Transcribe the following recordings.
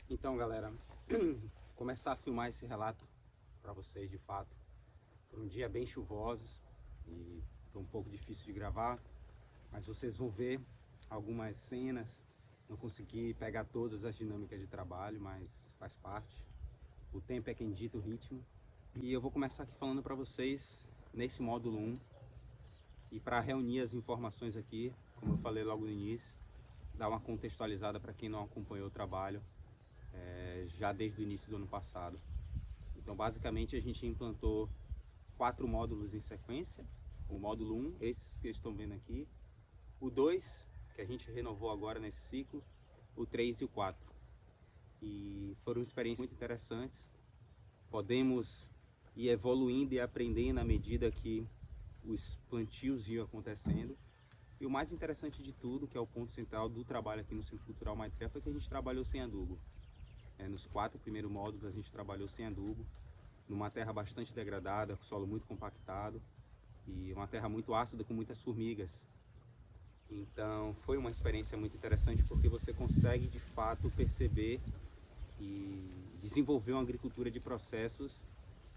Então, galera, começar a filmar esse relato para vocês, de fato. Foram dias bem chuvosos e foi um pouco difícil de gravar, mas vocês vão ver algumas cenas. Não consegui pegar todas as dinâmicas de trabalho, mas faz parte. O tempo é quem dita o ritmo. E eu vou começar aqui falando para vocês nesse módulo 1. E para reunir as informações aqui, como eu falei logo no início, dar uma contextualizada para quem não acompanhou o trabalho já desde o início do ano passado. Então, basicamente, a gente implantou 4 módulos em sequência. O módulo 1, esses que estão vendo aqui. O 2, que a gente renovou agora nesse ciclo. O 3 e o 4. E foram experiências muito interessantes. Podemos ir evoluindo e aprendendo à medida que os plantios iam acontecendo. E o mais interessante de tudo, que é o ponto central do trabalho aqui no Centro Cultural Maitreya, foi que a gente trabalhou sem adubo. Nos 4 primeiros módulos a gente trabalhou sem adubo, numa terra bastante degradada, com solo muito compactado e uma terra muito ácida com muitas formigas. Então foi uma experiência muito interessante porque você consegue de fato perceber e desenvolver uma agricultura de processos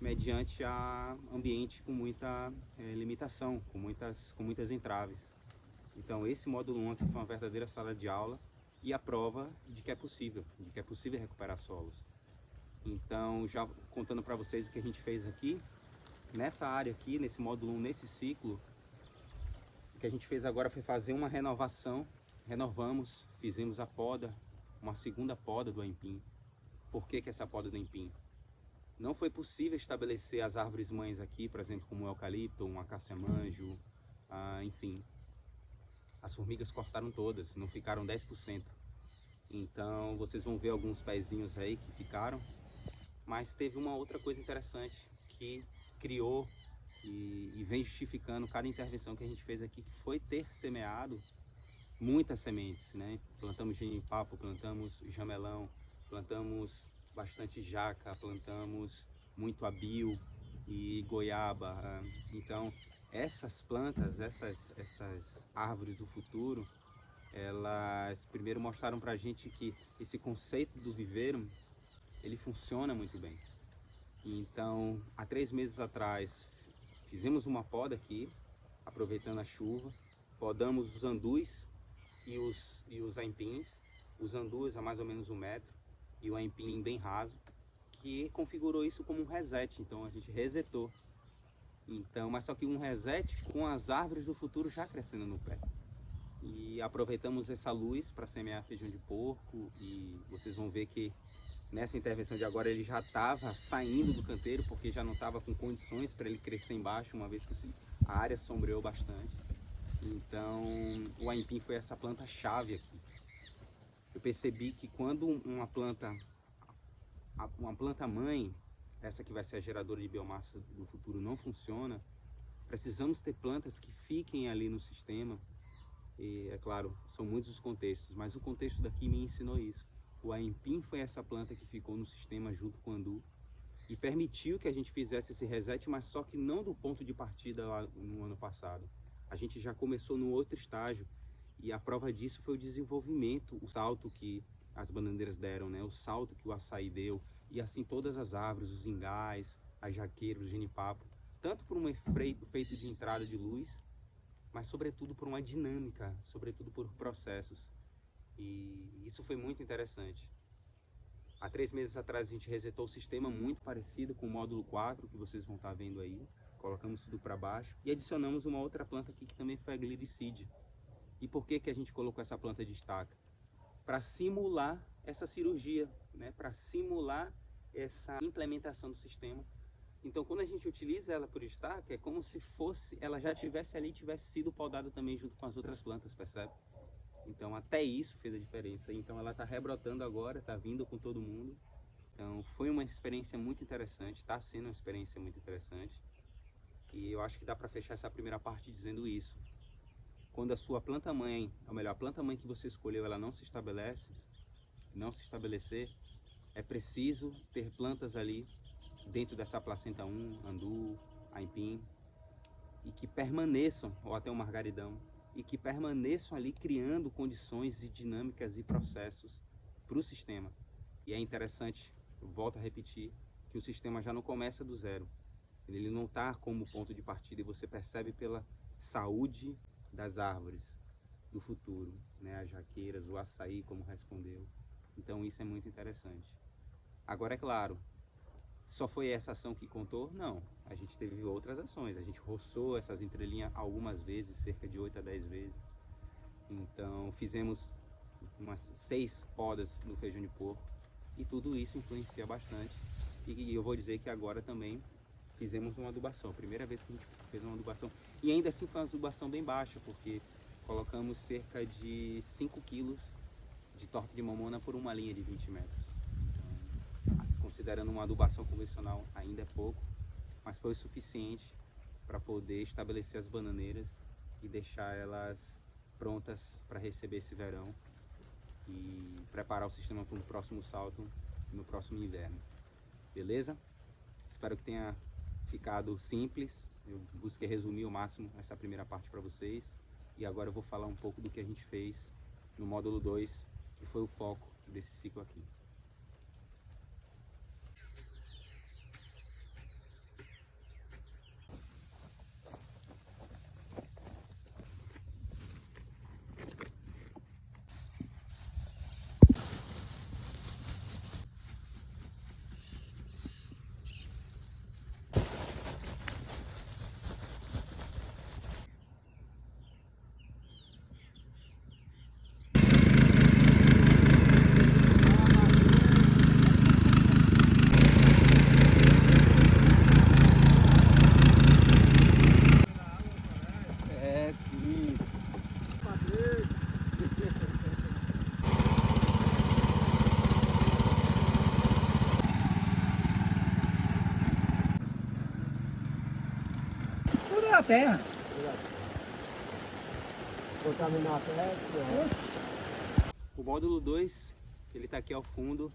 mediante a ambiente com muita limitação, com muitas entraves. Então esse módulo 1 aqui foi uma verdadeira sala de aula e a prova de que é possível recuperar solos. Então, já contando para vocês o que a gente fez aqui, nessa área aqui, nesse módulo 1, nesse ciclo, o que a gente fez agora foi fazer uma renovação, renovamos, fizemos a poda, uma segunda poda do aipim. Por que essa poda do aipim? Não foi possível estabelecer as árvores mães aqui, por exemplo, como o eucalipto, um acácia-manjo, enfim. As formigas cortaram todas, não ficaram 10%. Então vocês vão ver alguns pezinhos aí que ficaram. Mas teve uma outra coisa interessante que criou e vem justificando cada intervenção que a gente fez aqui, que foi ter semeado muitas sementes, né? Plantamos genipapo, plantamos jamelão, plantamos bastante jaca, plantamos muito abio e goiaba. Então essas plantas, essas árvores do futuro, elas primeiro mostraram pra gente que esse conceito do viveiro, ele funciona muito bem. Então, há 3 meses atrás, fizemos uma poda aqui, aproveitando a chuva, podamos os andus e os aipins, os andus a mais ou menos 1 metro e o aipim bem raso, que configurou isso como um reset. Então a gente resetou. Então, mas só que um reset com as árvores do futuro já crescendo no pé. E aproveitamos essa luz para semear feijão de porco, e vocês vão ver que nessa intervenção de agora ele já estava saindo do canteiro, porque já não estava com condições para ele crescer embaixo, uma vez que a área sombreou bastante. Então o aipim foi essa planta-chave aqui. Eu percebi que quando uma planta mãe, essa que vai ser a geradora de biomassa do futuro, não funciona, precisamos ter plantas que fiquem ali no sistema. E é claro, são muitos os contextos, mas o contexto daqui me ensinou isso. O aipim foi essa planta que ficou no sistema junto com o andu e permitiu que a gente fizesse esse reset, mas só que não do ponto de partida lá no ano passado. A gente já começou no outro estágio, e a prova disso foi o desenvolvimento, o salto que as bananeiras deram, né? O salto que o açaí deu, e assim todas as árvores, os ingás, as jaqueiras, o genipapo, tanto por um efeito de entrada de luz, mas sobretudo por uma dinâmica, sobretudo por processos. E isso foi muito interessante. Há 3 meses atrás a gente resetou o sistema muito parecido com o módulo 4, que vocês vão estar vendo aí. Colocamos tudo para baixo e adicionamos uma outra planta aqui que também foi a Gliricide. E por que a gente colocou essa planta de estaca? Para simular essa cirurgia, né? Para simular essa implementação do sistema. Então, quando a gente utiliza ela por estaca, é como se fosse, ela já tivesse ali, tivesse sido podada também junto com as outras plantas, percebe? Então, até isso fez a diferença. Então, ela está rebrotando agora, está vindo com todo mundo. Então, foi uma experiência muito interessante, está sendo uma experiência muito interessante. E eu acho que dá para fechar essa primeira parte dizendo isso. Quando a sua planta-mãe, ou melhor, a planta-mãe que você escolheu, ela não se estabelecer, é preciso ter plantas ali dentro dessa placenta 1, andu, aipim, e que permaneçam, ou até o margaridão, e que permaneçam ali criando condições e dinâmicas e processos para o sistema. E é interessante, eu volto a repetir, que o sistema já não começa do zero. Ele não está como ponto de partida e você percebe pela saúde das árvores do futuro, né? As jaqueiras, o açaí, como respondeu. Então isso é muito interessante. Agora, é claro, só foi essa ação que contou? Não. A gente teve outras ações. A gente roçou essas entrelinhas algumas vezes, cerca de 8 a 10 vezes. Então fizemos umas 6 podas no feijão de porco. E tudo isso influencia bastante. E eu vou dizer que agora também fizemos uma adubação. Primeira vez que a gente fez uma adubação. E ainda assim foi uma adubação bem baixa, porque colocamos cerca de 5 quilos de torta de mamona por uma linha de 20 metros. Então, considerando uma adubação convencional, ainda é pouco, mas foi o suficiente para poder estabelecer as bananeiras e deixar elas prontas para receber esse verão e preparar o sistema para o próximo salto no próximo inverno. Beleza? Espero que tenha ficado simples. Eu busquei resumir ao máximo essa primeira parte para vocês. E agora eu vou falar um pouco do que a gente fez no módulo 2, que foi o foco desse ciclo aqui. Tudo na terra. Contaminar a terra. O módulo 2, ele está aqui ao fundo.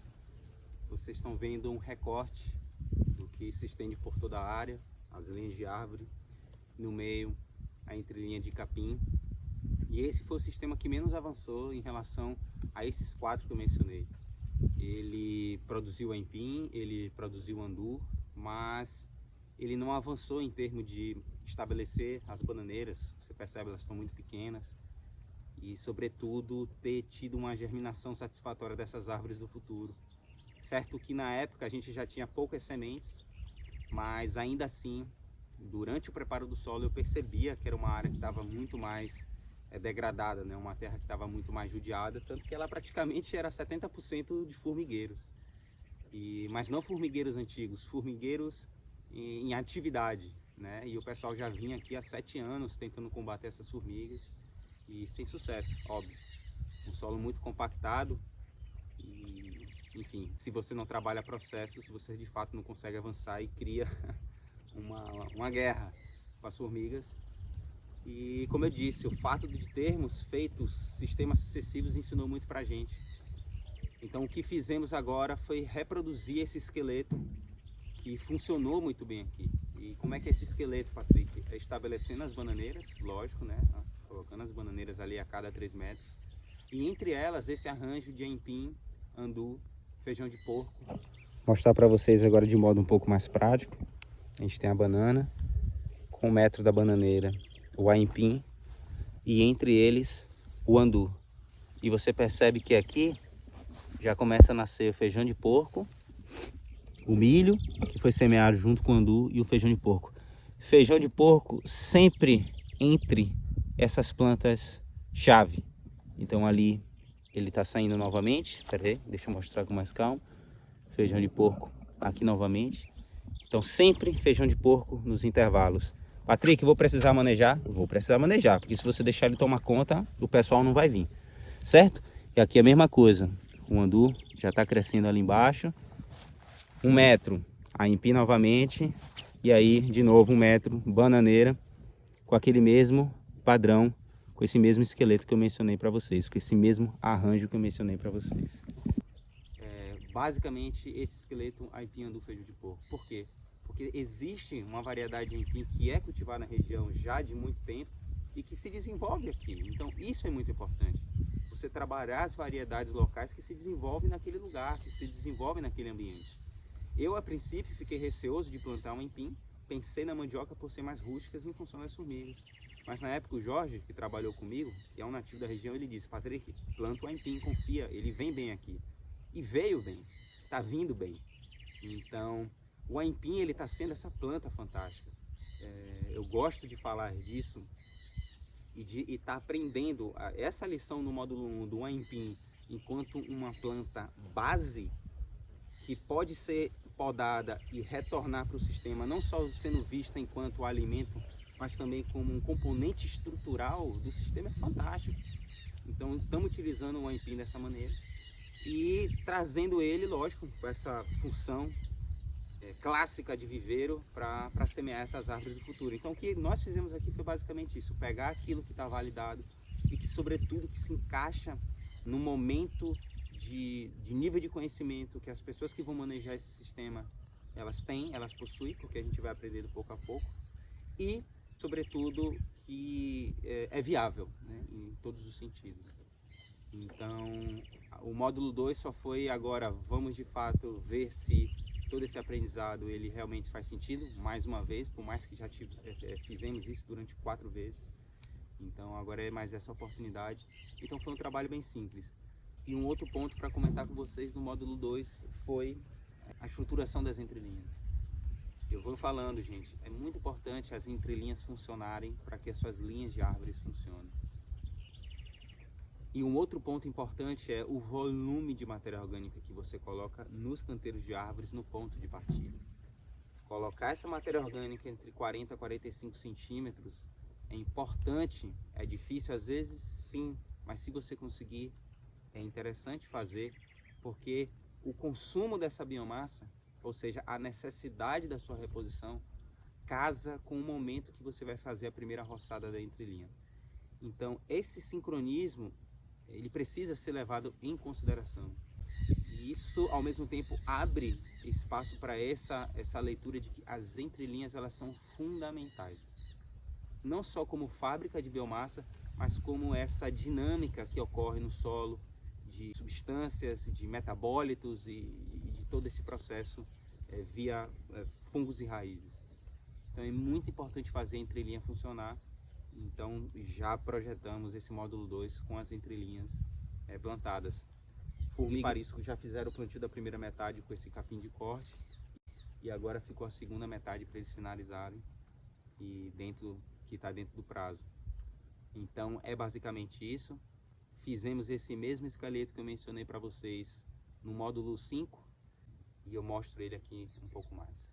Vocês estão vendo um recorte do que se estende por toda a área, as linhas de árvore, no meio a entrelinha de capim. E esse foi o sistema que menos avançou em relação a esses 4 que eu mencionei. Ele produziu aipim, ele produziu andu, mas ele não avançou em termos de estabelecer as bananeiras. Você percebe, elas estão muito pequenas. E, sobretudo, ter tido uma germinação satisfatória dessas árvores do futuro. Certo que na época a gente já tinha poucas sementes, mas ainda assim, durante o preparo do solo, eu percebia que era uma área que estava muito mais degradada, né? Uma terra que estava muito mais judiada, tanto que ela praticamente era 70% de formigueiros. Mas não formigueiros antigos, formigueiros em atividade, né? E o pessoal já vinha aqui há 7 anos tentando combater essas formigas e sem sucesso, óbvio. Um solo muito compactado e, enfim, se você não trabalha processos, você de fato não consegue avançar e cria uma guerra com as formigas. E como eu disse, o fato de termos feito sistemas sucessivos ensinou muito pra gente. Então o que fizemos agora foi reproduzir esse esqueleto que funcionou muito bem aqui. E como é que é esse esqueleto, Patrick? É estabelecendo as bananeiras, lógico, né? Colocando as bananeiras ali a cada 3 metros. E entre elas esse arranjo de aipim, andu, feijão de porco. Vou mostrar para vocês agora de modo um pouco mais prático. A gente tem a banana, com o metro da bananeira, o aipim e entre eles o andu. E você percebe que aqui já começa a nascer o feijão de porco, o milho, que foi semeado junto com o andu, e o feijão de porco. Feijão de porco sempre entre essas plantas chave. Então ali ele está saindo novamente. Espera aí, deixa eu mostrar com mais calma. Feijão de porco aqui novamente. Então sempre feijão de porco nos intervalos. Patrick, vou precisar manejar? Vou precisar manejar, porque se você deixar ele tomar conta, o pessoal não vai vir, certo? E aqui a mesma coisa. O andu já está crescendo ali embaixo. 1 metro, aipim novamente. E aí, de novo, 1 metro, bananeira, com aquele mesmo padrão, com esse mesmo esqueleto que eu mencionei para vocês, com esse mesmo arranjo que eu mencionei para vocês. Basicamente, esse esqueleto aipim, andu, feijão de porco. Por quê? Porque existe uma variedade de aipim que é cultivada na região já de muito tempo e que se desenvolve aqui. Então, isso é muito importante. Você trabalhar as variedades locais que se desenvolvem naquele lugar, que se desenvolvem naquele ambiente. Eu, a princípio, fiquei receoso de plantar um aipim, pensei na mandioca por ser mais rústicas em função das formigas. Mas na época o Jorge, que trabalhou comigo, que é um nativo da região, ele disse: Patrick, planta o aipim, confia, ele vem bem aqui. E veio bem, está vindo bem. Então, o aipim, ele está sendo essa planta fantástica. Eu gosto de falar disso e estar aprendendo essa lição no módulo 1 do aipim enquanto uma planta base que pode ser podada e retornar para o sistema, não só sendo vista enquanto alimento, mas também como um componente estrutural do sistema, é fantástico. Então, estamos utilizando o aipim dessa maneira e trazendo ele, lógico, com essa função clássica de viveiro para semear essas árvores do futuro. Então, o que nós fizemos aqui foi basicamente isso: pegar aquilo que está validado e que, sobretudo, que se encaixa no momento de nível de conhecimento que as pessoas que vão manejar esse sistema elas têm, elas possuem, porque a gente vai aprendendo pouco a pouco, e, sobretudo, que é viável, né, em todos os sentidos. Então, o módulo 2 só foi agora, vamos de fato ver se todo esse aprendizado ele realmente faz sentido, mais uma vez, por mais que já fizemos isso durante 4 vezes. Então agora é mais essa oportunidade. Então foi um trabalho bem simples. E um outro ponto para comentar com vocês no módulo 2 foi a estruturação das entrelinhas. Eu vou falando, gente, é muito importante as entrelinhas funcionarem para que as suas linhas de árvores funcionem. E um outro ponto importante é o volume de matéria orgânica que você coloca nos canteiros de árvores no ponto de partida. Colocar essa matéria orgânica entre 40 a 45 centímetros é importante, é difícil às vezes, sim, mas se você conseguir, é interessante fazer, porque o consumo dessa biomassa, ou seja, a necessidade da sua reposição, casa com o momento que você vai fazer a primeira roçada da entrelinha. Então, esse sincronismo ele precisa ser levado em consideração. E isso, ao mesmo tempo, abre espaço para essa leitura de que as entrelinhas elas são fundamentais. Não só como fábrica de biomassa, mas como essa dinâmica que ocorre no solo de substâncias, de metabólitos e de todo esse processo via fungos e raízes. Então é muito importante fazer a entrelinha funcionar. Então já projetamos esse módulo 2 com as entrelinhas plantadas. Formiga e parisco já fizeram o plantio da primeira metade com esse capim de corte. E agora ficou a segunda metade para eles finalizarem. E que está dentro do prazo. Então é basicamente isso. Fizemos esse mesmo esqueleto que eu mencionei para vocês no módulo 5. E eu mostro ele aqui um pouco mais.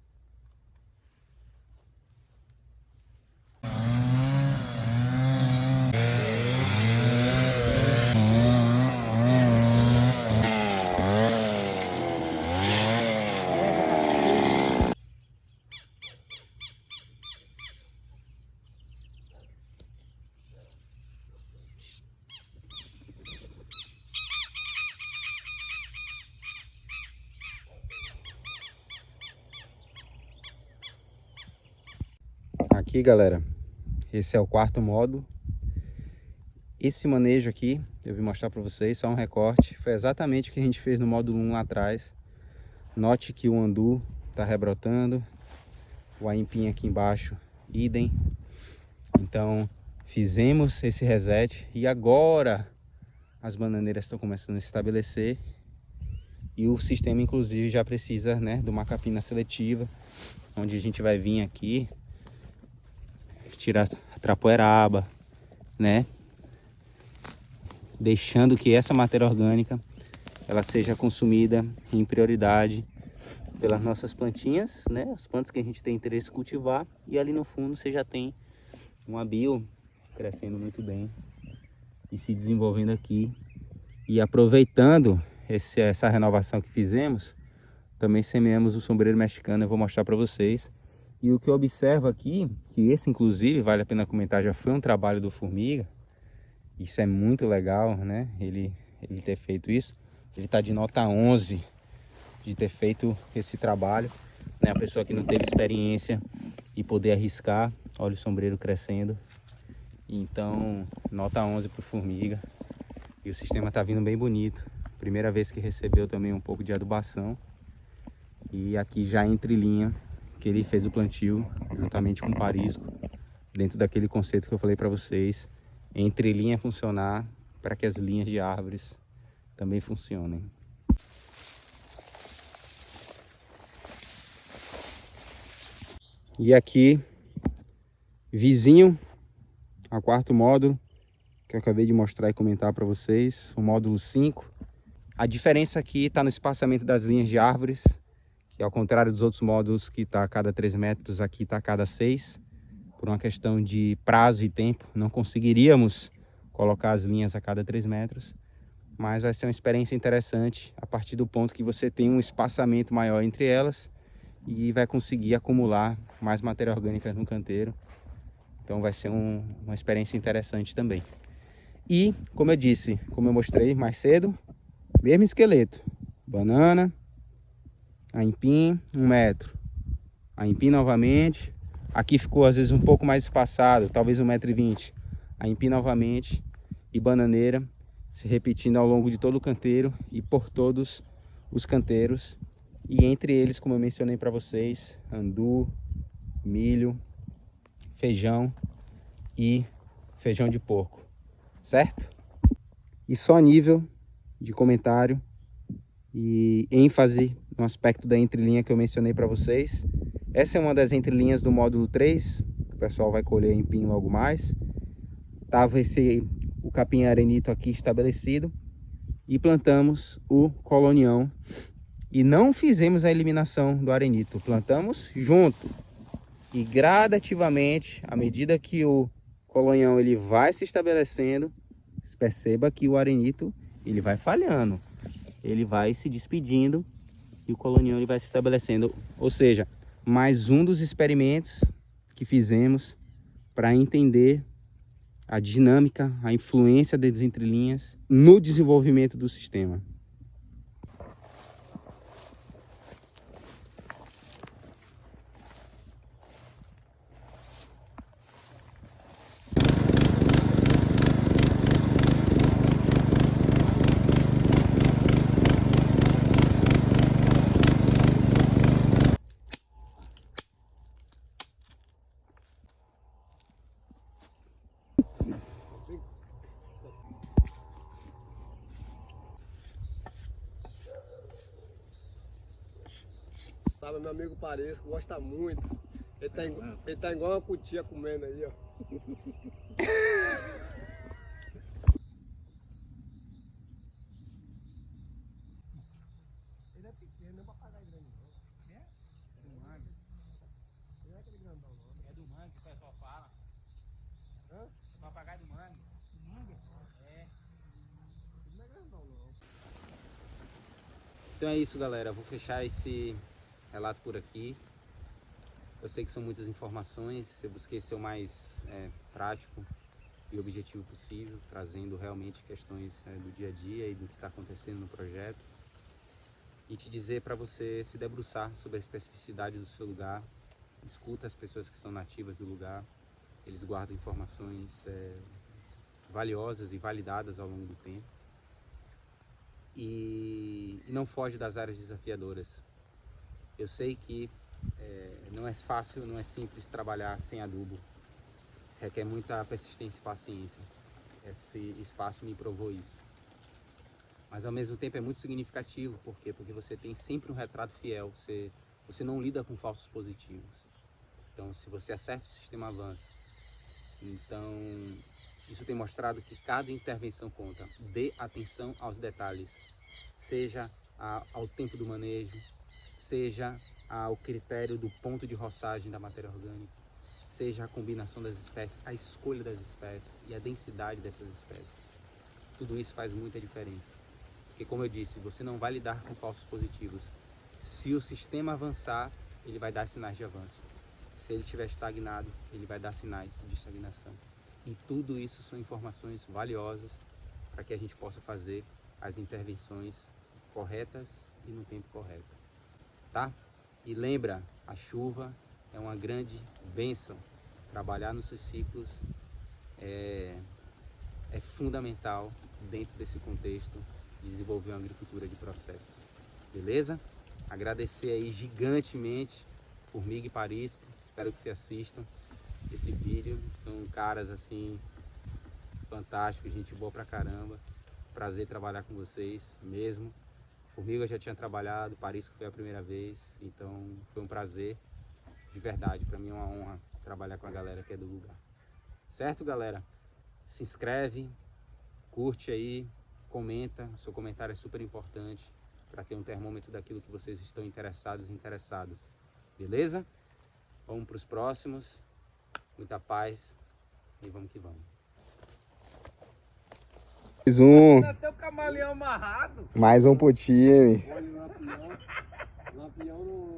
Aqui, galera, esse é o quarto módulo. Esse manejo aqui, eu vim mostrar para vocês, só um recorte. Foi exatamente o que a gente fez no módulo 1 lá atrás. Note que o andu está rebrotando, o aipim aqui embaixo, idem. Então, fizemos esse reset e agora as bananeiras estão começando a se estabelecer. E o sistema, inclusive, já precisa, né, de uma capina seletiva, onde a gente vai vir aqui tirar a trapoeraba, né? Deixando que essa matéria orgânica ela seja consumida em prioridade pelas nossas plantinhas, né? As plantas que a gente tem interesse em cultivar. E ali no fundo você já tem uma bio crescendo muito bem e se desenvolvendo aqui. E aproveitando essa renovação que fizemos, também semeamos o sombreiro mexicano. Eu vou mostrar para vocês. E o que eu observo aqui, que esse inclusive, vale a pena comentar, já foi um trabalho do Formiga. Isso é muito legal, né? Ele ter feito isso. Ele está de nota 11 de ter feito esse trabalho, né? A pessoa que não teve experiência e poder arriscar. Olha o sombreiro crescendo. Então, nota 11 para o Formiga. E o sistema está vindo bem bonito. Primeira vez que recebeu também um pouco de adubação. E aqui já entre linha que ele fez o plantio juntamente com o parisco, dentro daquele conceito que eu falei para vocês, entre linha funcionar para que as linhas de árvores também funcionem. E aqui, vizinho ao quarto módulo, que eu acabei de mostrar e comentar para vocês, o módulo 5. A diferença aqui está no espaçamento das linhas de árvores, que ao contrário dos outros módulos que está a cada 3 metros, aqui está a cada 6. Por uma questão de prazo e tempo, não conseguiríamos colocar as linhas a cada 3 metros. Mas vai ser uma experiência interessante a partir do ponto que você tem um espaçamento maior entre elas e vai conseguir acumular mais matéria orgânica no canteiro. Então vai ser uma experiência interessante também. E, como eu disse, como eu mostrei mais cedo, mesmo esqueleto. Banana, aipim, 1 metro. Aipim novamente. Aqui ficou às vezes um pouco mais espaçado, talvez 1,20 m. Aipim novamente. E bananeira, se repetindo ao longo de todo o canteiro e por todos os canteiros. E entre eles, como eu mencionei para vocês, andu, milho, feijão e feijão de porco, certo? E só a nível de comentário e ênfase no aspecto da entrelinha que eu mencionei para vocês. Essa é uma das entrelinhas do módulo 3, que o pessoal vai colher aipim logo mais. Tava o capim arenito aqui estabelecido e plantamos o colonião. E não fizemos a eliminação do arenito, plantamos junto. E gradativamente, à medida que o colonião ele vai se estabelecendo, perceba que o arenito ele vai falhando, ele vai se despedindo e o colonião ele vai se estabelecendo. Ou seja, mais um dos experimentos que fizemos para entender a dinâmica, a influência das entrelinhas no desenvolvimento do sistema. Sabe, meu amigo Parisco gosta muito. Ele tá igual uma cutia comendo aí, ó. Ele é pequeno, não é papagaio grande não. É? É do mangue. Não é aquele grandão não. É do mangue que o pessoal fala. Hã? É papagaio do mangue. Do mangue? É. Ele não é grandão não. Então é isso, galera. Vou fechar esse relato por aqui. Eu sei que são muitas informações. Eu busquei ser o mais prático e objetivo possível, trazendo realmente questões do dia a dia e do que está acontecendo no projeto. E te dizer para você se debruçar sobre a especificidade do seu lugar. Escuta as pessoas que são nativas do lugar. Eles guardam informações valiosas e validadas ao longo do tempo. E não foge das áreas desafiadoras. Eu sei que não é fácil, não é simples trabalhar sem adubo. Requer muita persistência e paciência. Esse espaço me provou isso. Mas ao mesmo tempo é muito significativo. Por quê? Porque você tem sempre um retrato fiel. Você não lida com falsos positivos. Então, se você acerta, o sistema avança. Então, isso tem mostrado que cada intervenção conta. Dê atenção aos detalhes. Seja ao tempo do manejo, seja ao critério do ponto de roçagem da matéria orgânica, seja a combinação das espécies, a escolha das espécies e a densidade dessas espécies. Tudo isso faz muita diferença. Porque, como eu disse, você não vai lidar com falsos positivos. Se o sistema avançar, ele vai dar sinais de avanço. Se ele estiver estagnado, ele vai dar sinais de estagnação. E tudo isso são informações valiosas para que a gente possa fazer as intervenções corretas e no tempo correto. Tá? E lembra, a chuva é uma grande bênção. Trabalhar nos seus ciclos é é fundamental dentro desse contexto de desenvolver uma agricultura de processos. Beleza? Agradecer aí gigantemente Formiga e Parisco. Espero que vocês assistam esse vídeo. São caras assim fantásticos, gente boa pra caramba. Prazer trabalhar com vocês mesmo. Formiga eu já tinha trabalhado, Parisco foi a primeira vez, então foi um prazer de verdade. Para mim é uma honra trabalhar com a galera que é do lugar. Certo, galera? Se inscreve, curte aí, comenta. O seu comentário é super importante para ter um termômetro daquilo que vocês estão interessados e interessadas. Beleza? Vamos para os próximos. Muita paz e vamos que vamos. Mais um. Até o camaleão amarrado. Mais um pro time. Olha o lampião. Lampião no